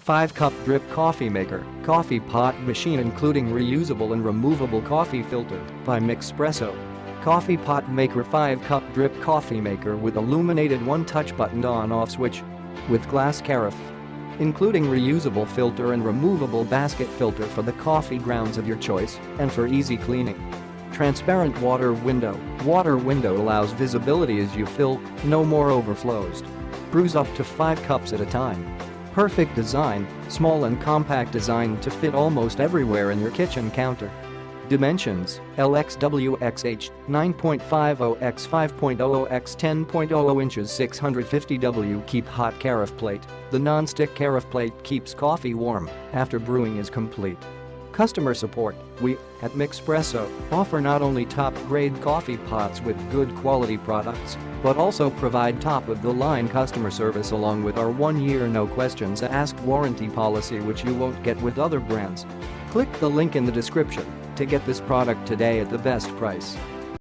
5 Cup Drip Coffeemaker, coffee pot machine including reusable and removable coffee filter by Mixpresso. Coffee pot maker 5 Cup Drip Coffeemaker with illuminated one-touch buttoned on-off switch. With Glass Carafe, including reusable filter and removable basket filter for the coffee grounds of your choice and for easy cleaning. Transparent water window. Water window allows visibility as you fill, no more overflows. Brews up to 5 cups at a time. Perfect design, small and compact design to fit almost everywhere in your kitchen counter. Dimensions: LXWXH 9.50 x 5.00 x 10.00 inches 650 W. Keep hot carafe plate. The non-stick carafe plate keeps coffee warm after brewing is complete. Customer support: we, at Mixpresso, offer not only top-grade coffee pots with good quality products, but also provide top-of-the-line customer service along with our 1-year no-questions-asked warranty policy which you won't get with other brands. Click the link in the description to get this product today at the best price.